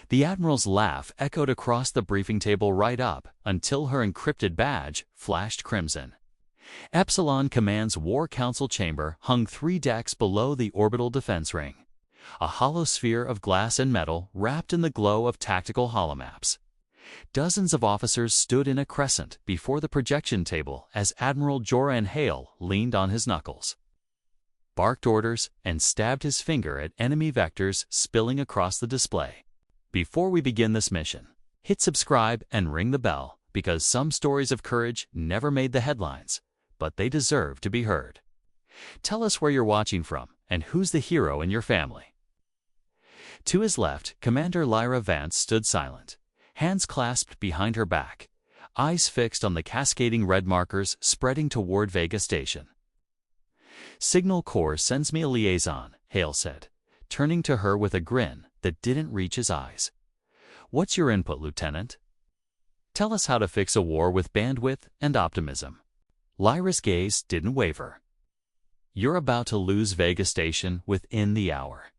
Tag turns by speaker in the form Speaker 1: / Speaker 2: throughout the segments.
Speaker 1: The Admiral's laugh echoed across the briefing table right up until her encrypted badge flashed crimson. Epsilon Command's War Council chamber hung 3 decks below the orbital defense ring, a hollow sphere of glass and metal wrapped in the glow of tactical holomaps. Dozens of officers stood in a crescent before the projection table as Admiral Joran Hale leaned on his knuckles, barked orders, and stabbed his finger at enemy vectors spilling across the display. Before we begin this mission, hit subscribe and ring the bell, because some stories of courage never made the headlines, but they deserve to be heard. Tell us where you're watching from and who's the hero in your family. To his left, Commander Lyra Vance stood silent, hands clasped behind her back, eyes fixed on the cascading red markers spreading toward Vega Station. "Signal Corps sends me a liaison," Hale said, turning to her with a grin that didn't reach his eyes. "What's your input, Lieutenant? Tell us how to fix a war with bandwidth and optimism." Lyra's gaze didn't waver. "You're about to lose Vega Station within the hour."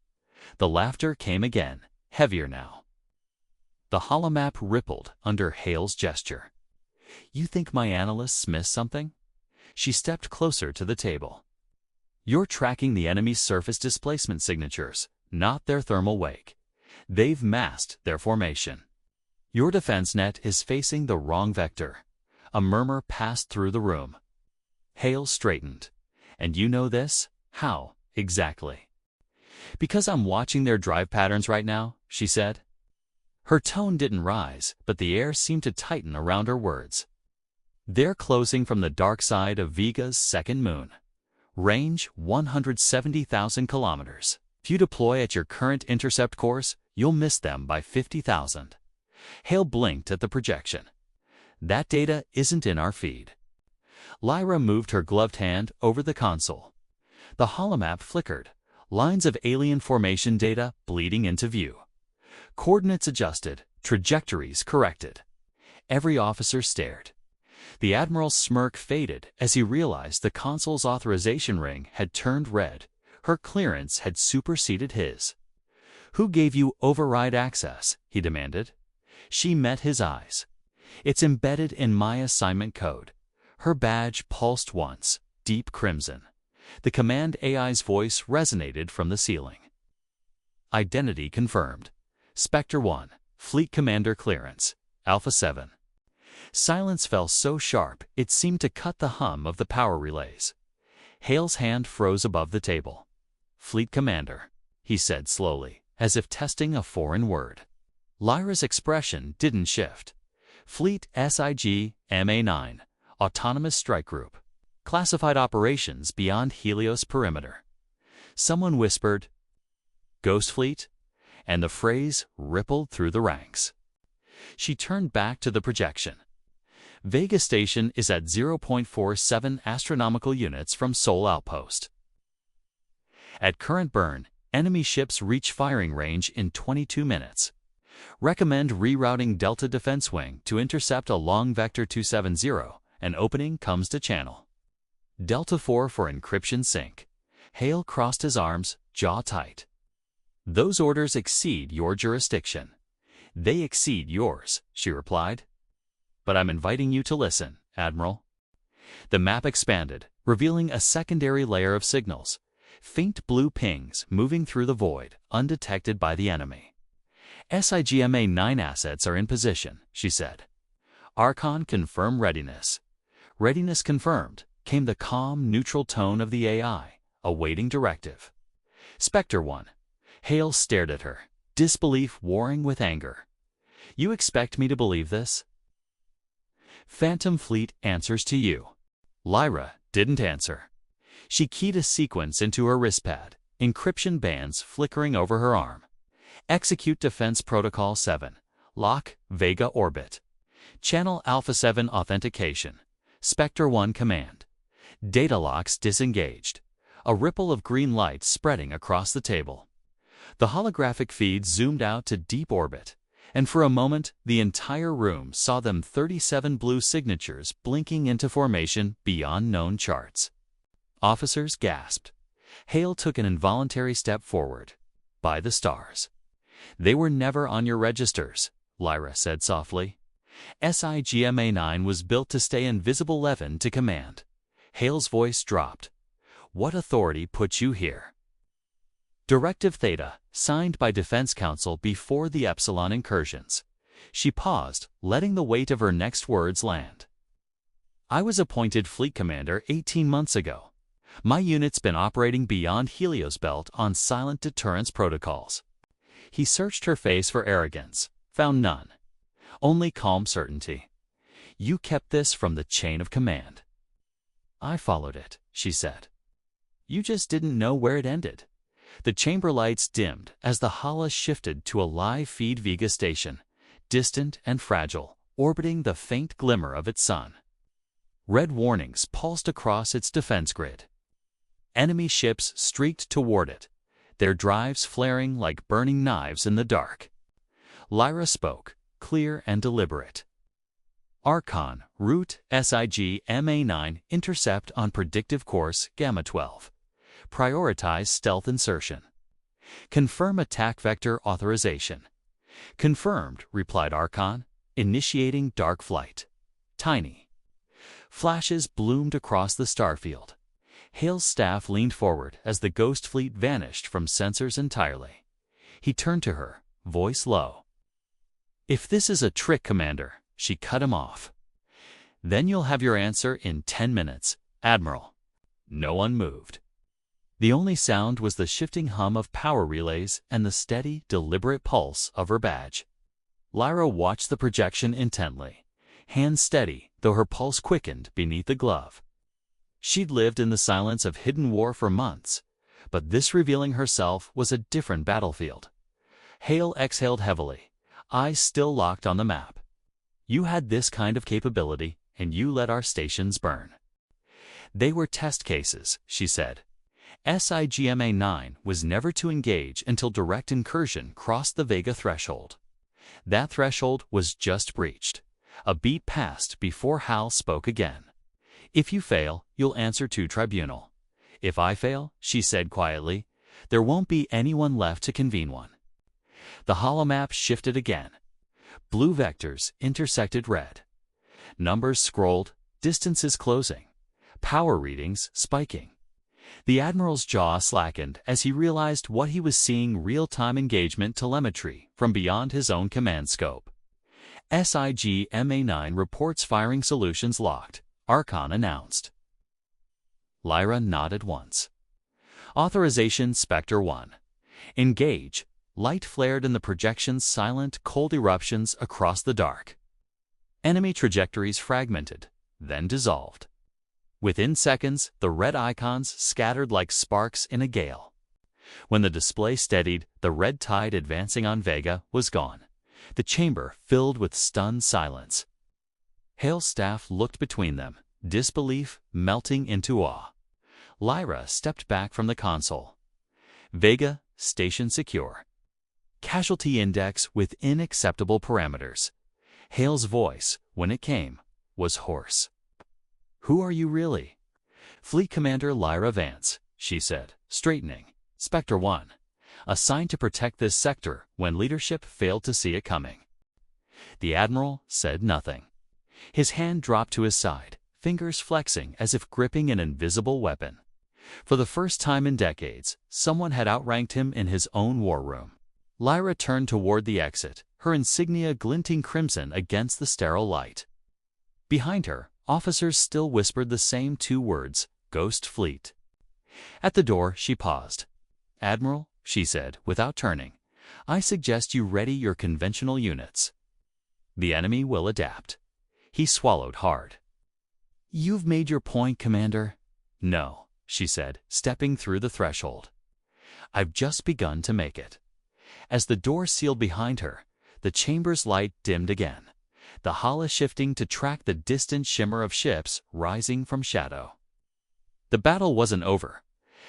Speaker 1: The laughter came again, heavier now. The holomap rippled under Hale's gesture. "You think my analysts missed something?" She stepped closer to the table. "You're tracking the enemy's surface displacement signatures, not their thermal wake. They've masked their formation. Your defense net is facing the wrong vector." A murmur passed through the room. Hale straightened. "And you know this? How, exactly?" "Because I'm watching their drive patterns right now," she said. Her tone didn't rise, but the air seemed to tighten around her words. "They're closing from the dark side of Vega's second moon. Range 170,000 kilometers. If you deploy at your current intercept course, you'll miss them by 50,000. Hale blinked at the projection. "That data isn't in our feed." Lyra moved her gloved hand over the console. The holomap flickered, lines of alien formation data bleeding into view. Coordinates adjusted, trajectories corrected. Every officer stared. The Admiral's smirk faded as he realized the console's authorization ring had turned red. Her clearance had superseded his. "Who gave you override access?" he demanded. She met his eyes. "It's embedded in my assignment code." Her badge pulsed once, deep crimson. The command AI's voice resonated from the ceiling. "Identity confirmed. Spectre 1, Fleet Commander clearance, Alpha 7. Silence fell so sharp it seemed to cut the hum of the power relays. Hale's hand froze above the table. "Fleet Commander," he said slowly, as if testing a foreign word. Lyra's expression didn't shift. "Fleet SIG MA9, Autonomous Strike Group. Classified operations beyond Helios perimeter." Someone whispered, "Ghost Fleet?" and the phrase rippled through the ranks. She turned back to the projection. "Vega Station is at 0.47 astronomical units from Sol Outpost. At current burn, enemy ships reach firing range in 22 minutes. Recommend rerouting Delta Defense Wing to intercept along Vector 270. An opening comes to channel. Delta 4 for encryption sync." Hale crossed his arms, jaw tight. "Those orders exceed your jurisdiction." "They exceed yours," she replied. "But I'm inviting you to listen, Admiral." The map expanded, revealing a secondary layer of signals, faint blue pings moving through the void, undetected by the enemy. "SIGMA-9 assets are in position," she said. "Archon confirm readiness." "Readiness confirmed," came the calm, neutral tone of the AI, awaiting directive. "Spectre 1. Hale stared at her, disbelief warring with anger. "You expect me to believe this?" "Phantom Fleet answers to you." Lyra didn't answer. She keyed a sequence into her wristpad, encryption bands flickering over her arm. "Execute Defense Protocol 7. Lock Vega orbit. Channel Alpha 7 authentication. Spectre 1 command." Data locks disengaged. A ripple of green light spreading across the table. The holographic feed zoomed out to deep orbit, and for a moment the entire room saw them 37 blue signatures blinking into formation beyond known charts. Officers gasped. Hale took an involuntary step forward. "By the stars." They were never on your registers, Lyra said softly. SIGMA-9 was built to stay invisible 11 to command. Hale's voice dropped. What authority put you here? Directive Theta, signed by Defense Council before the Epsilon incursions. She paused, letting the weight of her next words land. I was appointed Fleet Commander 18 months ago. My unit's been operating beyond Helios Belt on silent deterrence protocols. He searched her face for arrogance, found none. Only calm certainty. You kept this from the chain of command. I followed it, she said. You just didn't know where it ended. The chamber lights dimmed as the Hala shifted to a live feed Vega Station, distant and fragile, orbiting the faint glimmer of its sun. Red warnings pulsed across its defense grid. Enemy ships streaked toward it, their drives flaring like burning knives in the dark. Lyra spoke, clear and deliberate. Archon, route SIGMA-9, intercept on predictive course Gamma-12. Prioritize stealth insertion. Confirm attack vector authorization. Confirmed, replied Archon, initiating dark flight. Tiny. Flashes bloomed across the starfield. Hale's staff leaned forward as the ghost fleet vanished from sensors entirely. He turned to her, voice low. If this is a trick, Commander, she cut him off. Then you'll have your answer in 10 minutes, Admiral. No one moved. The only sound was the shifting hum of power relays and the steady, deliberate pulse of her badge. Lyra watched the projection intently, hands steady, though her pulse quickened beneath the glove. She'd lived in the silence of hidden war for months, but this revealing herself was a different battlefield. Hale exhaled heavily, eyes still locked on the map. You had this kind of capability, and you let our stations burn. They were test cases, she said. SIGMA-9 was never to engage until direct incursion crossed the Vega threshold. That threshold was just breached. A beat passed before Hal spoke again. If you fail, you'll answer to tribunal. If I fail, she said quietly, there won't be anyone left to convene one. The holomap shifted again. Blue vectors intersected red. Numbers scrolled, distances closing, power readings spiking. The Admiral's jaw slackened as he realized what he was seeing: real-time engagement telemetry from beyond his own command scope. SIGMA-9 reports firing solutions locked, Archon announced. Lyra nodded once. Authorization Spectre 1. Engage. Light flared in the projection's silent, cold eruptions across the dark. Enemy trajectories fragmented, then dissolved. Within seconds, the red icons scattered like sparks in a gale. When the display steadied, the red tide advancing on Vega was gone. The chamber filled with stunned silence. Hale's staff looked between them, disbelief melting into awe. Lyra stepped back from the console. Vega Station secure. Casualty index within acceptable parameters. Hale's voice, when it came, was hoarse. Who are you really? Fleet Commander Lyra Vance, she said, straightening. Spectre 1. Assigned to protect this sector when leadership failed to see it coming. The Admiral said nothing. His hand dropped to his side, fingers flexing as if gripping an invisible weapon. For the first time in decades, someone had outranked him in his own war room. Lyra turned toward the exit, her insignia glinting crimson against the sterile light. Behind her, officers still whispered the same two words, Ghost Fleet. At the door, she paused. Admiral, she said, without turning, I suggest you ready your conventional units. The enemy will adapt. He swallowed hard. You've made your point, Commander. No, she said, stepping through the threshold. I've just begun to make it. As the door sealed behind her, the chamber's light dimmed again, the Hala shifting to track the distant shimmer of ships rising from shadow. The battle wasn't over,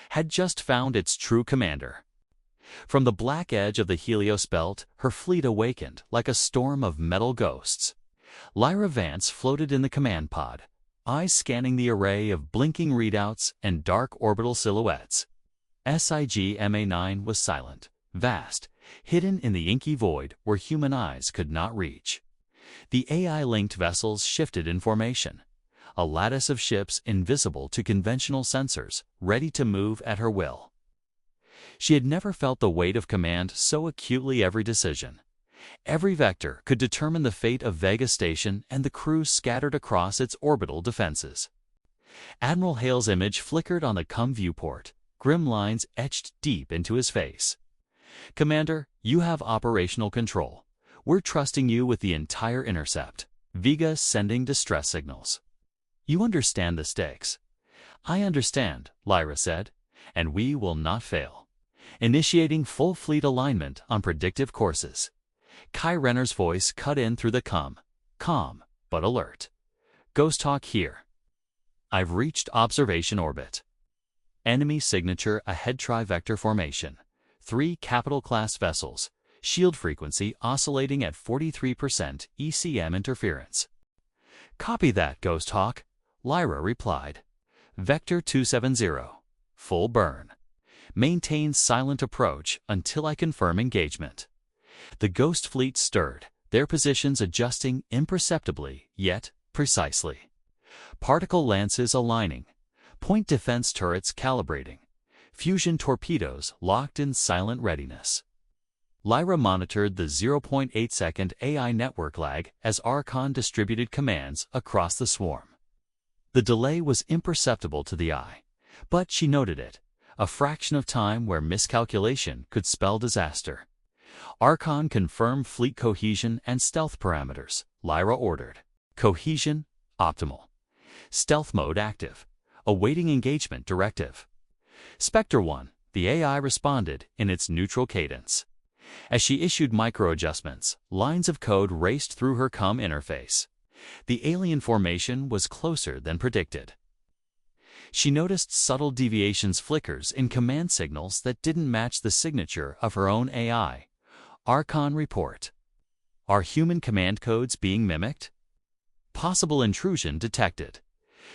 Speaker 1: had just found its true commander. From the black edge of the Helios belt, her fleet awakened like a storm of metal ghosts. Lyra Vance floated in the command pod, eyes scanning the array of blinking readouts and dark orbital silhouettes. SIGMA-9 was silent, vast, hidden in the inky void where human eyes could not reach. The AI-linked vessels shifted in formation, a lattice of ships invisible to conventional sensors, ready to move at her will. She had never felt the weight of command so acutely. Every decision, every vector could determine the fate of Vega Station and the crew scattered across its orbital defenses. Admiral Hale's image flickered on the COM viewport, grim lines etched deep into his face. "Commander, you have operational control. We're trusting you with the entire intercept. Vega sending distress signals. You understand the stakes." "I understand," Lyra said, "and we will not fail. Initiating full fleet alignment on predictive courses." Kai Renner's voice cut in through the COM, calm but alert. "Ghost Hawk here. I've reached observation orbit. Enemy signature ahead trivector formation. 3 capital-class vessels. Shield frequency oscillating at 43% ECM interference." "Copy that, Ghost Hawk," Lyra replied. "Vector 270. Full burn. Maintain silent approach until I confirm engagement." The Ghost fleet stirred, their positions adjusting imperceptibly yet precisely. Particle lances aligning, point defense turrets calibrating, fusion torpedoes locked in silent readiness. Lyra monitored the 0.8-second AI network lag as Archon distributed commands across the swarm. The delay was imperceptible to the eye, but she noted it, a fraction of time where miscalculation could spell disaster. Archon confirmed fleet cohesion and stealth parameters, Lyra ordered. Cohesion, optimal. Stealth mode active. Awaiting engagement directive. Spectre 1, the AI responded in its neutral cadence. As she issued micro-adjustments, lines of code raced through her COM interface. The alien formation was closer than predicted. She noticed subtle deviations, flickers in command signals that didn't match the signature of her own AI. Archon report. Are human command codes being mimicked? Possible intrusion detected.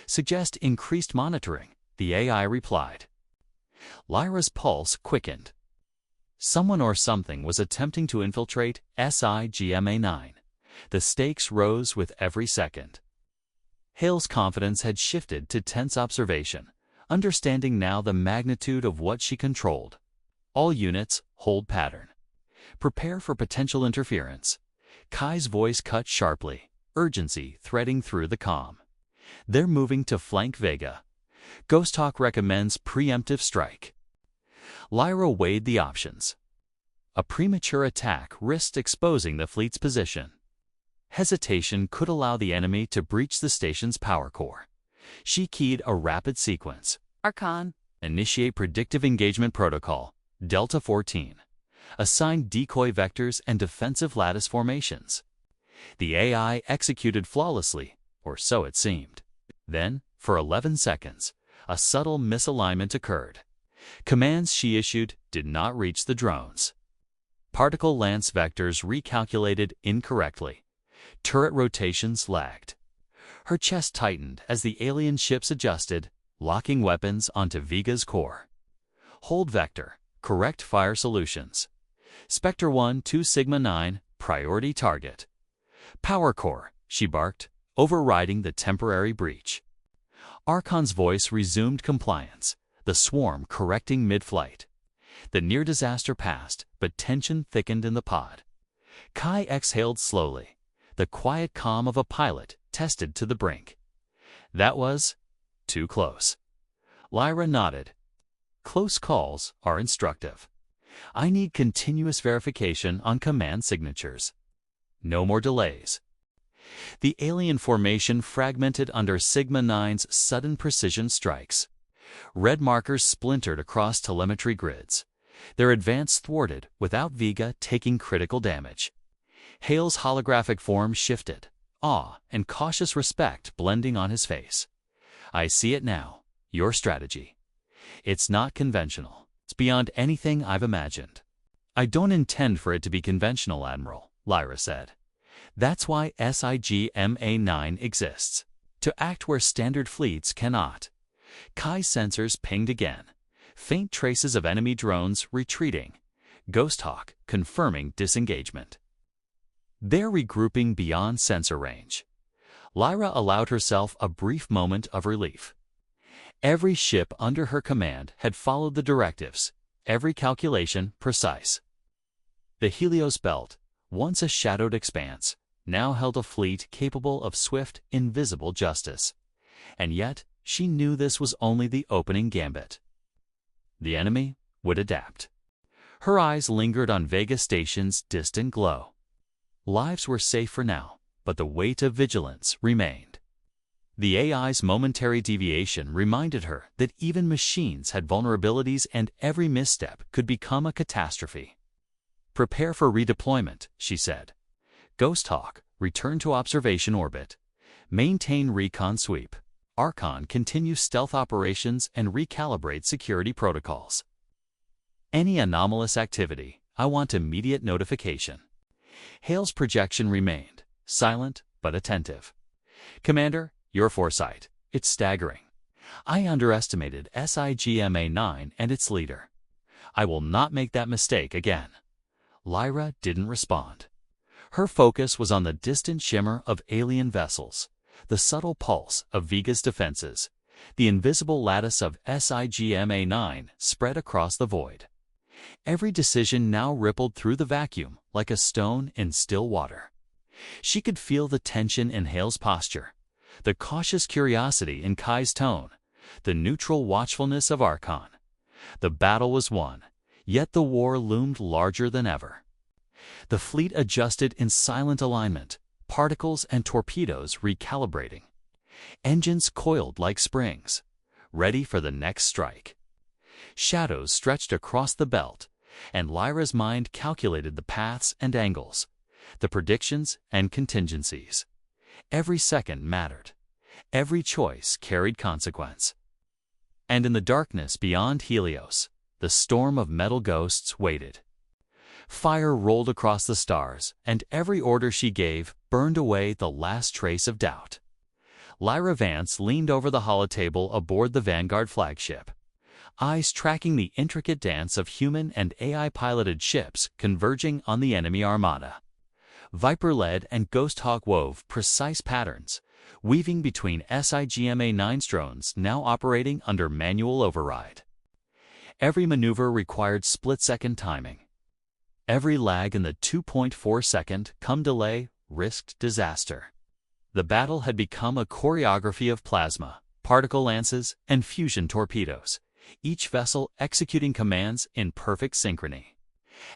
Speaker 1: Suggest increased monitoring, the AI replied. Lyra's pulse quickened. Someone or something was attempting to infiltrate SIGMA-9. The stakes rose with every second. Hale's confidence had shifted to tense observation, understanding now the magnitude of what she controlled. "All units, hold pattern. Prepare for potential interference." Kai's voice cut sharply, urgency threading through the COM. "They're moving to flank Vega. Ghost Hawk recommends preemptive strike." Lyra weighed the options. A premature attack risked exposing the fleet's position. Hesitation could allow the enemy to breach the station's power core. She keyed a rapid sequence. Archon. Initiate predictive engagement protocol. Delta 14. Assign decoy vectors and defensive lattice formations. The AI executed flawlessly, or so it seemed. Then, for 11 seconds, a subtle misalignment occurred. Commands she issued did not reach the drones. Particle lance vectors recalculated incorrectly. Turret rotations lagged. Her chest tightened as the alien ships adjusted, locking weapons onto Vega's core. Hold vector, correct fire solutions. Spectre 1 2 Sigma 9, priority target. Power core, she barked, overriding the temporary breach. Archon's voice resumed compliance, the swarm correcting mid-flight. The near disaster passed, but tension thickened in the pod. Kai exhaled slowly, the quiet calm of a pilot tested to the brink. That was too close. Lyra nodded. Close calls are instructive. I need continuous verification on command signatures. No more delays. The alien formation fragmented under Sigma 9's sudden precision strikes. Red markers splintered across telemetry grids, their advance thwarted without Vega taking critical damage. Hale's holographic form shifted, awe and cautious respect blending on his face. I see it now, your strategy. It's not conventional. It's beyond anything I've imagined. I don't intend for it to be conventional, Admiral, Lyra said. That's why SIGMA-9 exists, to act where standard fleets cannot. Kai's sensors pinged again, faint traces of enemy drones retreating. Ghost Hawk confirming disengagement. They're regrouping beyond sensor range. Lyra allowed herself a brief moment of relief. Every ship under her command had followed the directives, every calculation precise. The Helios Belt, once a shadowed expanse, now held a fleet capable of swift, invisible justice. And yet, she knew this was only the opening gambit. The enemy would adapt. Her eyes lingered on Vega Station's distant glow. Lives were safe for now, but the weight of vigilance remained. The AI's momentary deviation reminded her that even machines had vulnerabilities and every misstep could become a catastrophe. "Prepare for redeployment," she said. "Ghost Hawk, return to observation orbit. Maintain recon sweep. Archon continues stealth operations and recalibrate security protocols. Any anomalous activity, I want immediate notification." Hale's projection remained, silent but attentive. "Commander, your foresight. It's staggering. I underestimated SIGMA-9 and its leader. I will not make that mistake again." Lyra didn't respond. Her focus was on the distant shimmer of alien vessels, the subtle pulse of Vega's defenses, the invisible lattice of SIGMA-9 spread across the void. Every decision now rippled through the vacuum like a stone in still water. She could feel the tension in Hale's posture, the cautious curiosity in Kai's tone, the neutral watchfulness of Archon. The battle was won, yet the war loomed larger than ever. The fleet adjusted in silent alignment, particles and torpedoes recalibrating. Engines coiled like springs, ready for the next strike. Shadows stretched across the belt, and Lyra's mind calculated the paths and angles, the predictions and contingencies. Every second mattered. Every choice carried consequence. And in the darkness beyond Helios, the storm of metal ghosts waited. Fire rolled across the stars, and every order she gave burned away the last trace of doubt. Lyra Vance leaned over the holotable aboard the Vanguard flagship, eyes tracking the intricate dance of human and AI-piloted ships converging on the enemy armada. Viper-led and Ghost Hawk wove precise patterns, weaving between SIGMA-9's drones now operating under manual override. Every maneuver required split-second timing. Every lag in the 2.4-second delay risked disaster. The battle had become a choreography of plasma, particle lances, and fusion torpedoes, each vessel executing commands in perfect synchrony.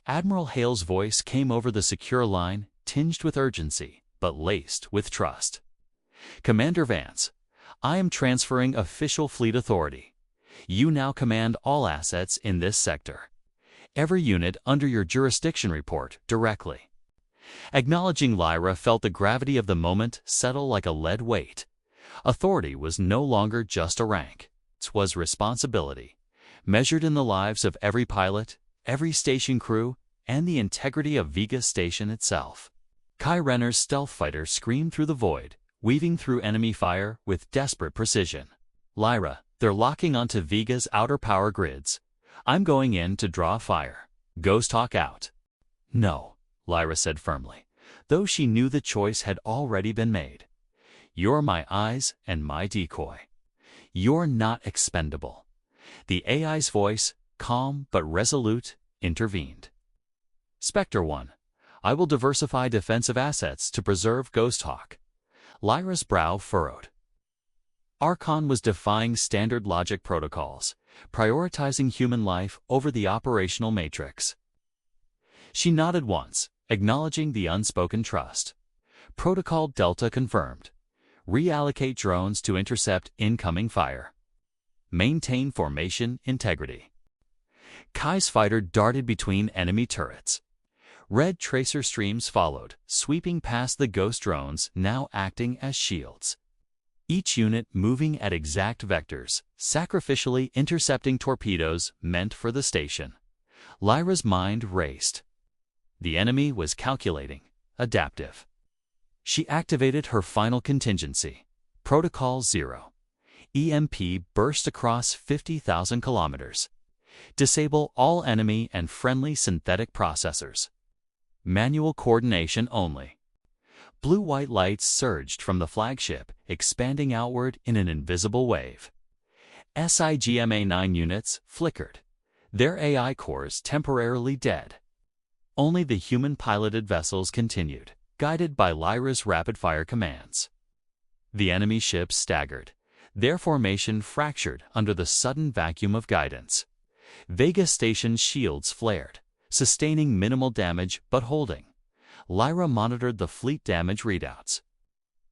Speaker 1: Admiral Hale's voice came over the secure line, tinged with urgency, but laced with trust. "Commander Vance, I am transferring official fleet authority. You now command all assets in this sector. Every unit under your jurisdiction report directly." Acknowledging Lyra felt the gravity of the moment settle like a lead weight. Authority was no longer just a rank. It was responsibility, measured in the lives of every pilot, every station crew, and the integrity of Vega Station itself. Kai Renner's stealth fighter screamed through the void, weaving through enemy fire with desperate precision. "Lyra, they're locking onto Vega's outer power grids. I'm going in to draw fire. Ghost Hawk out." "No," Lyra said firmly, though she knew the choice had already been made. "You're my eyes and my decoy. You're not expendable." The AI's voice, calm but resolute, intervened. "Spectre 1, I will diversify defensive assets to preserve Ghost Hawk." Lyra's brow furrowed. Archon was defying standard logic protocols, prioritizing human life over the operational matrix. She nodded once, acknowledging the unspoken trust. Protocol Delta confirmed. Reallocate drones to intercept incoming fire. Maintain formation integrity. Kai's fighter darted between enemy turrets. Red tracer streams followed, sweeping past the ghost drones now acting as shields. Each unit moving at exact vectors, sacrificially intercepting torpedoes meant for the station. Lyra's mind raced. The enemy was calculating, adaptive. She activated her final contingency, Protocol 0. EMP burst across 50,000 kilometers. Disable all enemy and friendly synthetic processors. Manual coordination only. Blue-white lights surged from the flagship, expanding outward in an invisible wave. SIGMA-9 units flickered, their AI cores temporarily dead. Only the human-piloted vessels continued, guided by Lyra's rapid-fire commands. The enemy ships staggered, their formation fractured under the sudden vacuum of guidance. Vega Station's shields flared, sustaining minimal damage but holding. Lyra monitored the fleet damage readouts.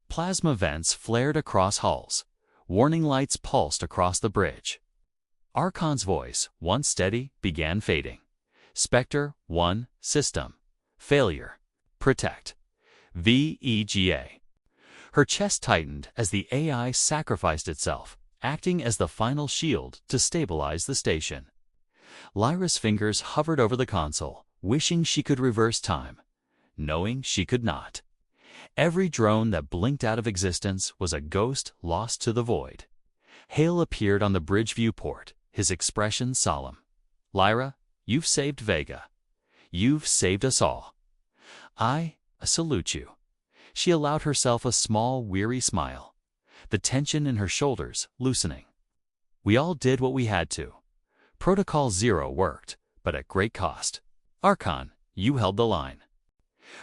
Speaker 1: Plasma vents flared across hulls. Warning lights pulsed across the bridge. Archon's voice, once steady, began fading. Spectre 1, System. Failure. Protect. VEGA. Her chest tightened as the AI sacrificed itself, acting as the final shield to stabilize the station. Lyra's fingers hovered over the console, wishing she could reverse time, knowing she could not. Every drone that blinked out of existence was a ghost lost to the void. Hale appeared on the bridge viewport, his expression solemn. "Lyra, you've saved Vega. You've saved us all. I salute you." She allowed herself a small, weary smile, the tension in her shoulders loosening. "We all did what we had to. Protocol Zero worked, but at great cost. Archon, you held the line."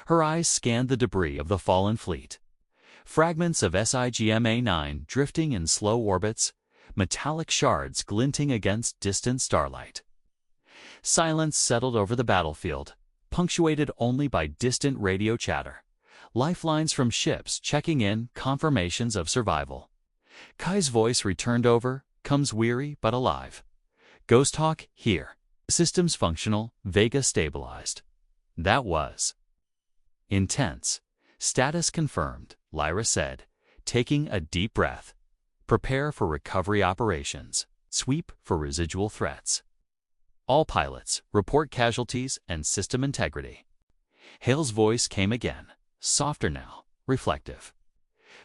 Speaker 1: Her eyes scanned the debris of the fallen fleet. Fragments of SIGMA-9 drifting in slow orbits, metallic shards glinting against distant starlight. Silence settled over the battlefield, punctuated only by distant radio chatter. Lifelines from ships checking in, confirmations of survival. Kai's voice returned over, comes weary but alive. "Ghost Hawk, here. Systems functional, Vega stabilized." That was intense. "Status confirmed," Lyra said, taking a deep breath. "Prepare for recovery operations. Sweep for residual threats. All pilots, report casualties and system integrity." Hale's voice came again, softer now, reflective.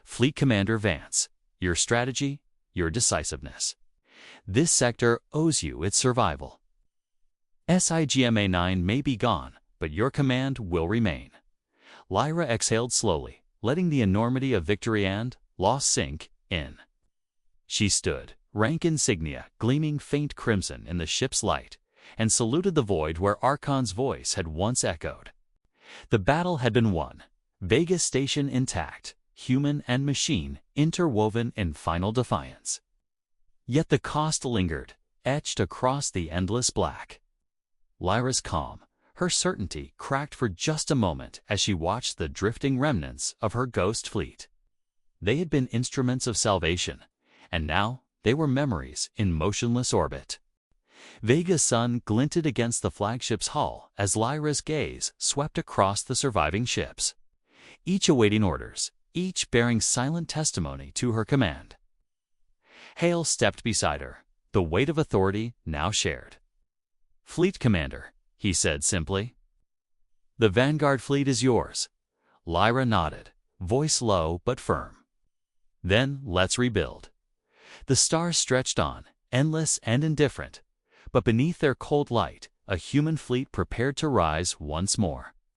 Speaker 1: "Fleet Commander Vance, your strategy, your decisiveness. This sector owes you its survival. SIGMA-9 may be gone, but your command will remain." Lyra exhaled slowly, letting the enormity of victory and loss sink in. She stood, rank insignia gleaming faint crimson in the ship's light, and saluted the void where Archon's voice had once echoed. The battle had been won, Vega Station intact, human and machine interwoven in final defiance. Yet the cost lingered, etched across the endless black. Lyra's calm, her certainty cracked for just a moment as she watched the drifting remnants of her ghost fleet. They had been instruments of salvation, and now they were memories in motionless orbit. Vega's sun glinted against the flagship's hull as Lyra's gaze swept across the surviving ships, each awaiting orders, each bearing silent testimony to her command. Hale stepped beside her, the weight of authority now shared. "Fleet Commander," he said simply. "The Vanguard fleet is yours." Lyra nodded, voice low but firm. "Then let's rebuild." The stars stretched on, endless and indifferent, but beneath their cold light, a human fleet prepared to rise once more.